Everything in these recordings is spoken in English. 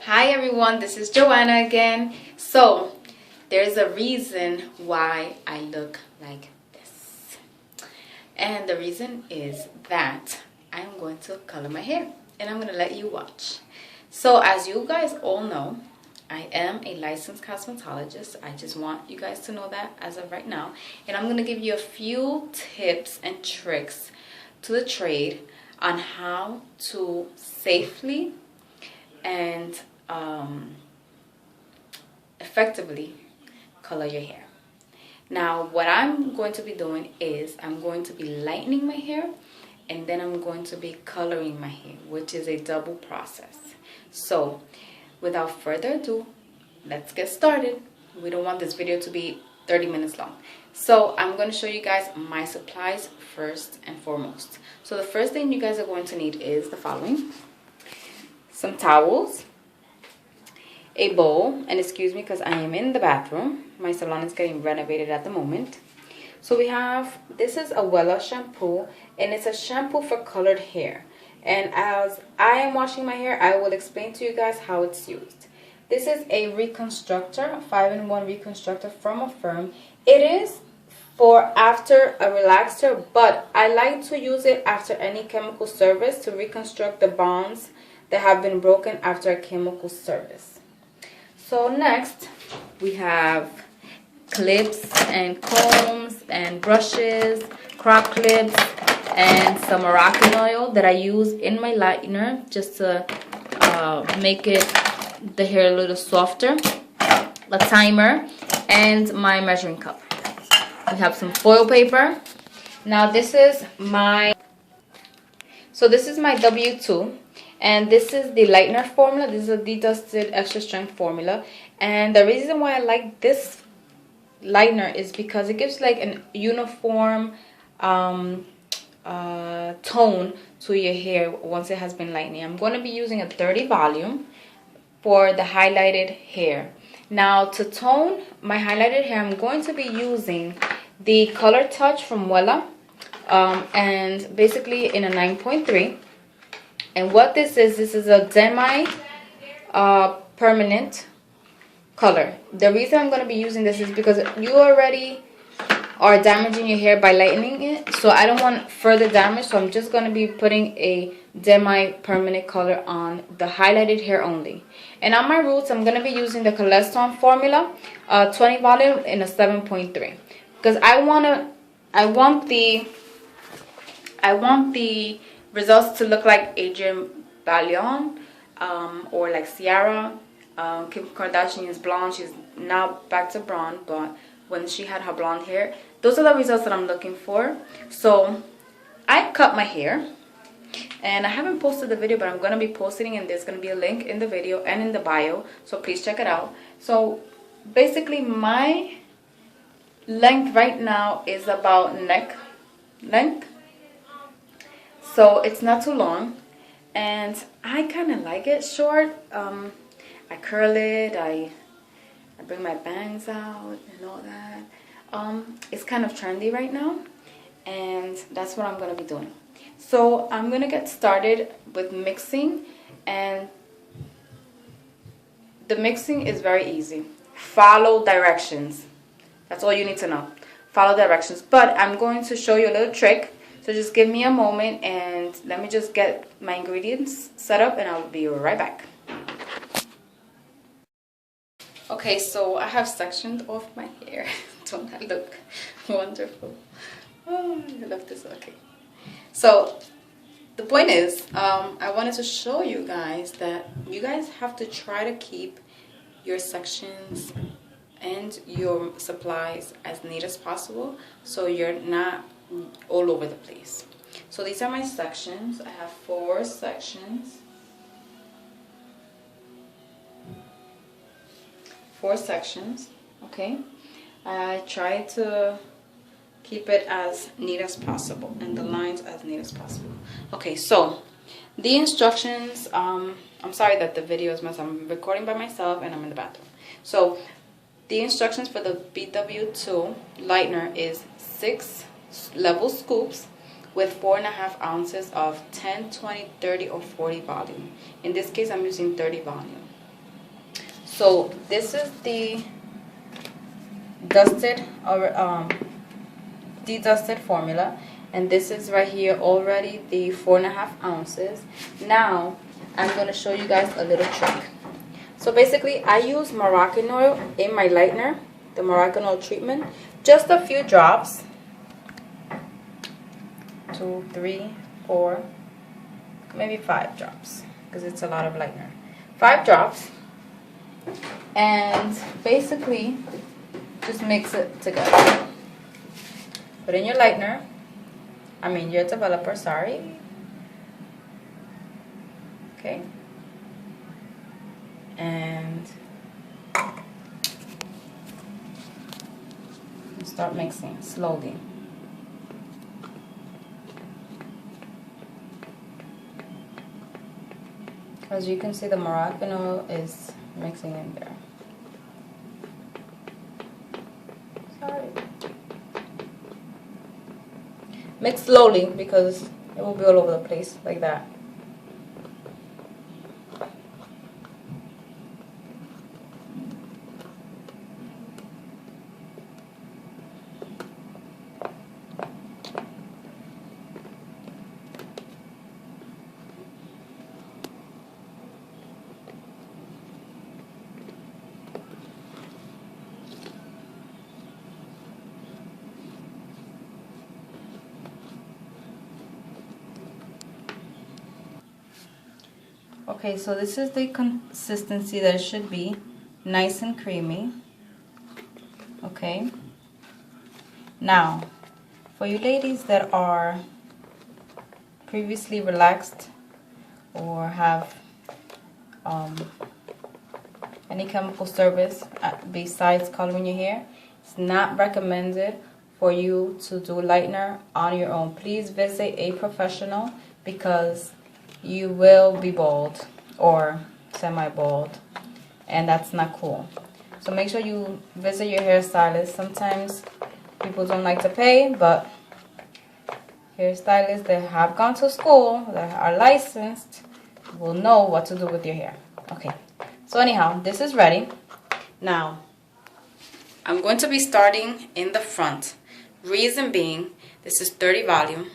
Hi everyone, this is Joanna again. So there's a reason why I look like this, and the reason is that I'm going to color my hair and I'm going to let you watch. So as you guys all know, I am a licensed cosmetologist. I just want you guys to know that as of right now, and I'm going to give you a few tips and tricks to the trade on how to safely and effectively color your hair. Now what I'm going to be doing is I'm going to be lightening my hair, and then I'm going to be coloring my hair, which is a double process. So without further ado, let's get started. We don't want this video to be 30 minutes long. So I'm going to show you guys my supplies first and foremost. So the first thing you guys are going to need is the following: some towels, a bowl, and excuse me because I am in the bathroom. My salon is getting renovated at the moment. So we have, this is a Wella shampoo, and it's a shampoo for colored hair. And as I am washing my hair, I will explain to you guys how it's used. This is a reconstructor, 5-in-1 reconstructor from a firm. It is for after a relaxer, but I like to use it after any chemical service to reconstruct the bonds that have been broken after a chemical service. So next we have clips and combs and brushes, crop clips, and some Moroccan oil that I use in my lightener just to make the hair a little softer, a timer, and my measuring cup. We have some foil paper. Now this is my W2, and this is the lightener formula. This is a dedusted extra strength formula, and the reason why I like this lightener is because it gives like an uniform tone to your hair once it has been lightening. I'm going to be using a 30 volume for the highlighted hair. Now to tone my highlighted hair, I'm going to be using the Color Touch from Wella, and basically in a 9.3. And what this is a Demi permanent color. The reason I'm going to be using this is because you already are damaging your hair by lightening it, so I don't want further damage. So I'm just going to be putting a Demi permanent color on the highlighted hair only. And on my roots, I'm going to be using the Koleston formula, 20 volume in a 7.3, because I want the results to look like Adrienne Bailon, or like Ciara. Kim Kardashian's blonde. She's now back to blonde, but when she had her blonde hair, those are the results that I'm looking for. So I cut my hair, and I haven't posted the video, but I'm going to be posting it, and there's going to be a link in the video and in the bio, so please check it out. So basically my length right now is about neck length, so it's not too long, and I kind of like it short. I curl it, I bring my bangs out and all that. It's kind of trendy right now, and that's what I'm going to be doing. So I'm going to get started with mixing, and the mixing is very easy. Follow directions. That's all you need to know. Follow directions. But I'm going to show you a little trick. So just give me a moment, and let me just get my ingredients set up, and I'll be right back. Okay, so I have sectioned off my hair. Don't I look wonderful? Oh, I love this. Okay. So the point is, I wanted to show you guys that you guys have to try to keep your sections and your supplies as neat as possible, so you're not all over the place. So these are my sections. I have 4 sections. 4 sections. Okay, I try to keep it as neat as possible and the lines as neat as possible. Okay, so the instructions, I'm sorry that the video is messed up. I'm recording by myself and I'm in the bathroom. So the instructions for the BW2 lightener is 6 level scoops with 4.5 ounces of 10, 20, 30, or 40 volume. In this case, I'm using 30 volume. So this is the dusted or dedusted formula, and this is right here already the 4.5 ounces. Now I'm going to show you guys a little trick. So basically I use Moroccan oil in my lightener, the Moroccan oil treatment, just a few drops, 2, 3, 4, maybe 5 drops, because it's a lot of lightener. 5 drops, and basically just mix it together. Put in your lightener, your developer, sorry. Okay. And start mixing slowly. As you can see, the Moroccan oil is mixing in there. Sorry. Mix slowly because it will be all over the place like that. Okay, so this is the consistency that it should be, nice and creamy. Okay. Now, for you ladies that are previously relaxed or have any chemical service besides coloring your hair, it's not recommended for you to do lightener on your own. Please visit a professional because you will be bald or semi-bald, and that's not cool. So make sure you visit your hairstylist. Sometimes people don't like to pay, but hairstylists that have gone to school, that are licensed, will know what to do with your hair. Okay, so anyhow, this is ready. Now, I'm going to be starting in the front. Reason being, this is 30 volume,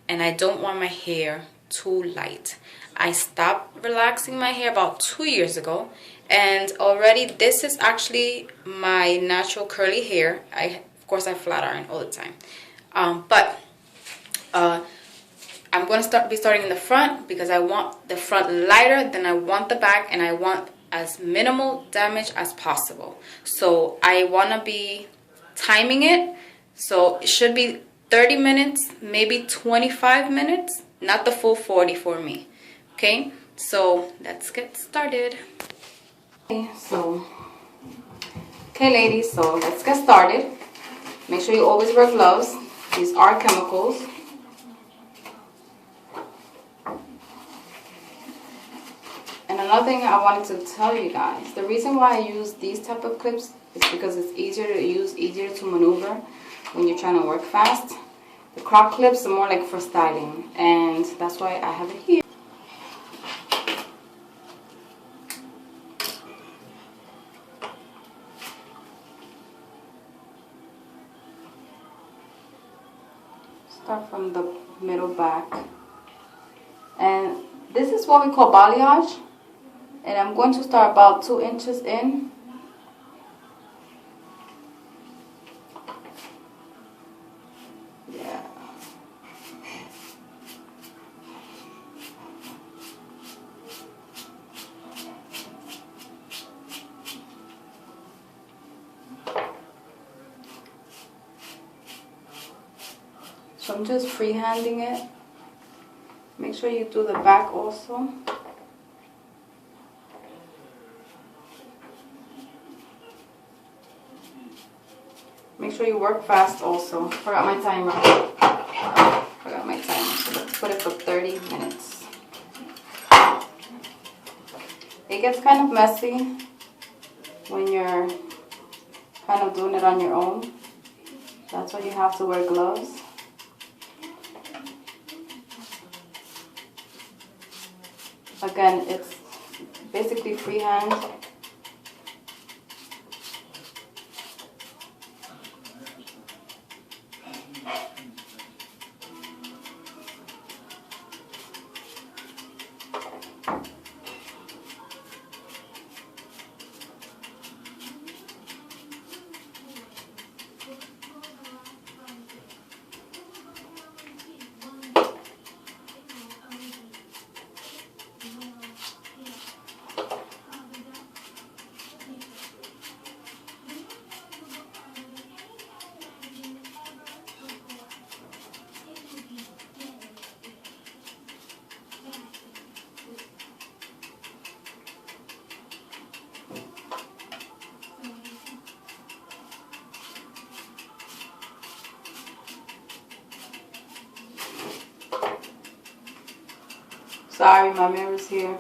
and I don't want my hair too light. I stopped relaxing my hair about 2 years ago, and already this is actually my natural curly hair. Of course I flat iron all the time, but I'm going to be starting in the front because I want the front lighter than I want the back, and I want as minimal damage as possible. So I want to be timing it, so it should be 30 minutes, maybe 25 minutes, not the full 40 for me. Okay, so let's get started. Okay ladies, so let's get started. Make sure you always wear gloves. These are chemicals. And another thing I wanted to tell you guys, the reason why I use these type of clips is because it's easier to use, easier to maneuver when you're trying to work fast. The croc clips are more like for styling, and that's why I have it here. Start from the middle back, and this is what we call balayage, and I'm going to start about 2 inches in. Yeah. So I'm just freehanding it. Make sure you do the back also. Make sure you work fast also. Forgot my timer. Forgot my timer. So let's put it for 30 minutes. It gets kind of messy when you're kind of doing it on your own. That's why you have to wear gloves. Again, it's basically freehand. sorry, my mirror's here.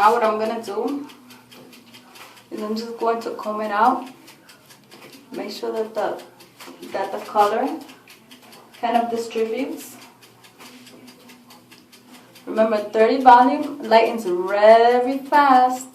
now what I'm gonna do is I'm just going to comb it out. Make sure that the color kind of distributes. Remember, 30 volume lightens very fast.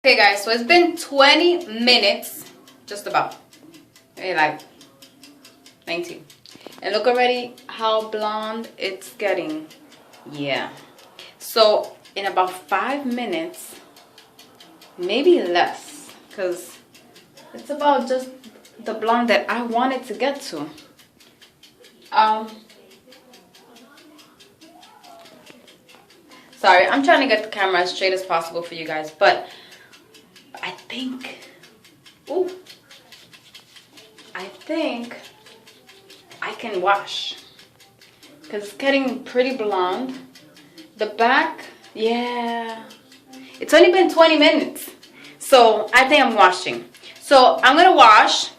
Okay guys, so it's been 20 minutes, just about, maybe like 19. And look already how blonde it's getting. Yeah. So in about 5 minutes, maybe less, because it's about just the blonde that I wanted to get to. Sorry, I'm trying to get the camera as straight as possible for you guys, but I think I can wash, because it's getting pretty blonde. The back, yeah, it's only been 20 minutes, so I think I'm washing. So I'm gonna wash,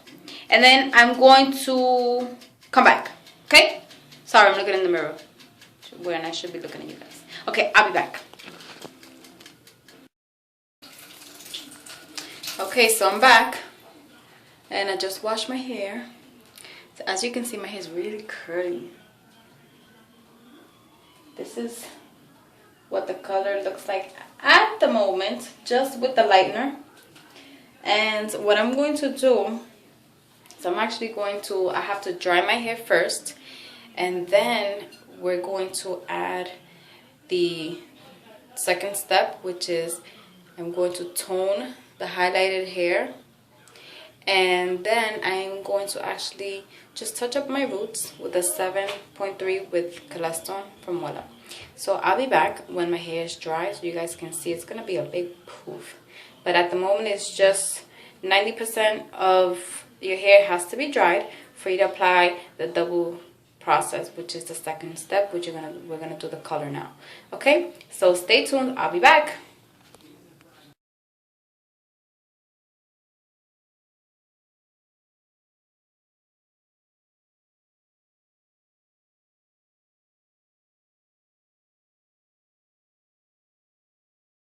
and then I'm going to come back. Okay, sorry, I'm looking in the mirror when I should be looking at you guys. Okay, I'll be back. Okay, so I'm back, and I just washed my hair. So as you can see, my hair is really curly. This is what the color looks like at the moment, just with the lightener. And what I'm going to do is I have to dry my hair first, and then we're going to add the second step, which is I'm going to tone the highlighted hair, and then I'm going to actually just touch up my roots with a 7.3 with Koleston from Wella. So I'll be back when my hair is dry, so you guys can see it's gonna be a big poof. But at the moment, it's just 90% of your hair has to be dried for you to apply the double process, which is the second step, which we're gonna do the color now. Okay, so stay tuned, I'll be back.